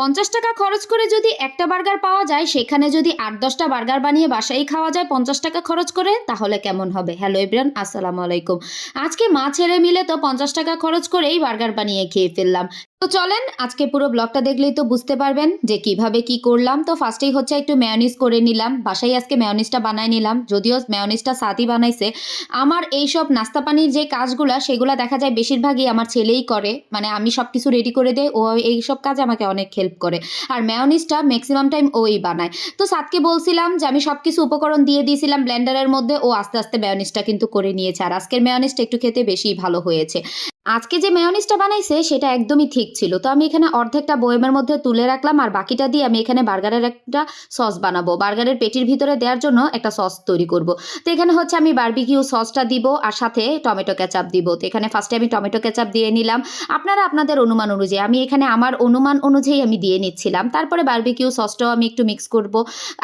50 টাকা খরচ করে যদি একটা বার্গার পাওয়া যায়, সেখানে যদি 8-10টা বার্গার বানিয়ে বাসায় খাওয়া যায় 50 টাকা খরচ করে, তাহলে কেমন হবে? হ্যালো এভরিওয়ান, আসসালামু আলাইকুম। আজকে মা ছেলে মিলে তো 50 টাকা খরচ করেই বার্গার বানিয়ে খেয়ে ফেললাম। তো চলেন আজকে পুরো ব্লগটা দেখলেই তো বুঝতে পারবেন যে কিভাবে কি করলাম। তো ফার্স্টেই হচ্ছে একটু মেয়োনিজ করে নিলাম। বাসায় আজকে মেয়োনিজটা বানাই নিলাম, যদিও মেয়োনিজটা সাথী বানাইছে। আমার এইসব নাস্তা পানির যে কাজগুলা সেগুলা দেখা যায় বেশিরভাগই আমার ছেলেই করে, মানে আমি সব কিছু রেডি করে দেই, ও এইসব কাজে আমাকে অনেক হেল্প করে। আর মেয়োনিজটা ম্যাক্সিমাম টাইম ওই বানায়। তো সাদকে বলছিলাম যে আমি সব কিছু উপকরণ দিয়ে দিয়েছিলাম ব্লেন্ডারের মধ্যে, ও আস্তে আস্তে মেয়োনিজটা কিন্তু করে নিয়েছে। আর আজকের মেয়োনিজটা একটু খেতে বেশি ভালো হয়েছে। আজকে যে মেয়োনিজটা বানাইছে সেটা একদমই ঠিক ছিল। তো আমি এখানে অর্ধেকটা বয়মের মধ্যে তুলে রাখলাম, আর বাকিটা দিয়ে আমি এখানে বার্গারের একটা সস বানাবো। বার্গারের পেটির ভিতরে দেওয়ার জন্য একটা সস তৈরি করব। তো এখানে হচ্ছে আমি বারবিকিউ সসটা দিব আর সাথে টমেটো কেচাপ দিব। তো এখানে ফার্স্টে আমি টমেটো কেচাপ দিয়ে নিলাম। আপনারা আপনাদের অনুমান অনুযায়ী, আমি এখানে আমার অনুমান অনুযায়ী আমি দিয়ে নিচ্ছিলাম। তারপরে বারবিকিউ সসটাও আমি একটু মিক্স করব।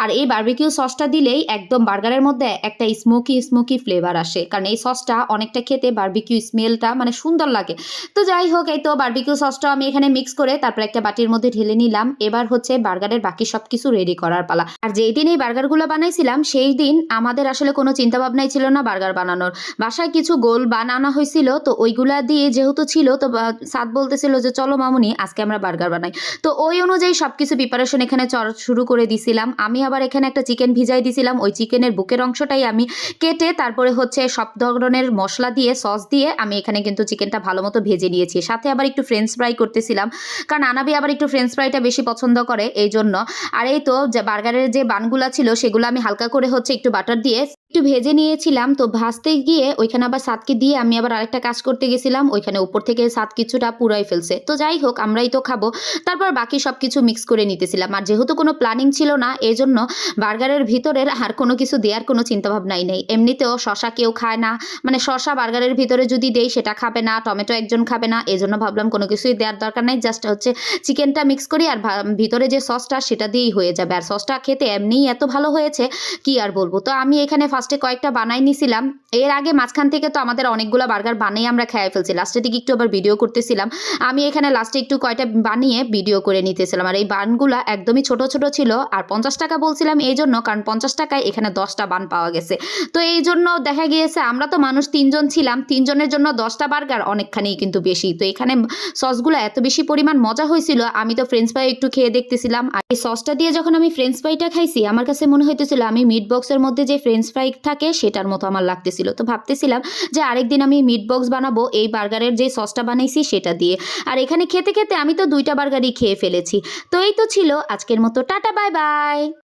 আর এই বারবিকিউ সসটা দিলেই একদম বার্গারের মধ্যে একটা স্মোকি ফ্লেভার আসে, কারণ এই সসটা অনেকটা খেতে বারবিকিউ স্মেলটা মানে সুন্দর লাগে। তো যাই হোক, এই তো বারবিকিউ সসটা আমি এখানে মিক্স করে তারপর একটা বাটির মধ্যে ঢেলে নিলাম। এবার হচ্ছে বার্গারের বাকি সবকিছু রেডি করার পালা। আর যেই দিন এই বার্গারগুলো বানাইছিলাম সেই দিন আমাদের আসলে কোনো চিন্তা ভাবনাই ছিল না বার্গার বানানোর। বাসায় কিছু গোল বানানো হয়েছিল, তো ওইগুলা দিয়ে যেহেতু ছিল, তো সাদ বলতেছিল যে চলো মামুনি আজকে আমরা বার্গার বানাই। তো ওই অনুযায়ী সবকিছু প্রিপারেশন এখানে শুরু করে দিছিলাম। আমি আবার এখানে একটা চিকেন ভিজাই দিছিলাম। ওই চিকেনের বুকের অংশটাই আমি কেটে তারপরে হচ্ছে সব ধরনের মশলা দিয়ে সস দিয়ে আমি এখানে কিন্তু চিকেনটা ভালো মতো ভেজে নিয়েছি। সাথে আবার একটু ফ্রেঞ্চ ফ্রাই করতেছিলাম, কারণ আনাবি আবার একটু ফ্রেঞ্চ ফ্রাইটা বেশি পছন্দ করে, এই জন্য। আর এই তো যে বার্গারের যে বানগুলা ছিল সেগুলো আমি হালকা করে হচ্ছে একটু বাটার দিয়ে একটু ভেজে নিয়েছিলাম। তো ভাজতে গিয়ে ওইখানে আবার সাদকে দিয়ে আমি আবার আরেকটা কাজ করতে গেছিলাম, ওইখানে উপর থেকে সাদ কিছুটা পুরাই ফেলছে। তো যাই হোক, আমরাই তো খাবো। তারপর বাকি সব কিছু মিক্স করে নিতেছিলাম। আর যেহেতু কোনো প্ল্যানিং ছিল না, এই জন্য বার্গারের ভিতরের আর কোনো কিছু দেওয়ার কোনো চিন্তাভাবনাই নেই। এমনিতেও শশা কেউ খায় না, মানে শশা বার্গারের ভিতরে যদি দেই সেটা খাবে না, টমেটো একজন খাবে না, এই জন্য ভাবলাম কোনো কিছুই দেওয়ার দরকার নেই, জাস্ট হচ্ছে চিকেনটা মিক্স করি আর ভিতরে যে সসটা সেটা দিয়েই হয়ে যাবে। আর সসটা খেতে এমনিই এত ভালো হয়েছে কি আর বলবো। তো আমি এখানে ফার্স্টে কয়েকটা বানাই নিছিলাম। এর আগে মাঝখান থেকে তো আমাদের অনেকগুলো বার্গার বানিয়ে আমরা খেয়ে ফেলছি, লাস্টের দিকে একটু আবার ভিডিও করতেছিলাম। আমি এখানে লাস্টে একটু কয়টা বানিয়ে ভিডিও করে নিতেছিলাম। আর এই বানগুলা একদমই ছোট ছোট ছিল। আর 50 টাকা বলছিলাম এই জন্য, কারণ 50 টাকায় এখানে 10টা বান পাওয়া গেছে। তো এই জন্য দেখা গিয়েছে আমরা তো মানুষ 3জন ছিলাম, 3জনের জন্য 10টা বার্গার অনেকখানি কিন্তু বেশি। তো এখানে সসগুলো এত বেশি পরিমাণ মজা হয়েছিল, আমি তো ফ্রেঞ্চ ফ্রাই একটু খেয়ে দেখতেছিলাম। আর এই সসটা দিয়ে যখন আমি ফ্রেঞ্চ ফ্রাইটা খাইছি, আমার কাছে মনে হইতেছিল আমি মিট বক্সের মধ্যে যে ফ্রেঞ্চ ফ্রাই থাকে সেটার মতো আমার লাগতেছিল। তো ভাবতেছিলাম যে আরেকদিন আমি মিট বক্স বানাবো এই বার্গারের যে সসটা বানাইছি সেটা দিয়ে। আর এখানে খেতে খেতে আমি তো 2টা বার্গারই খেয়ে ফেলেছি। তো এই তো ছিল আজকের মতো, টাটা বাই বাই।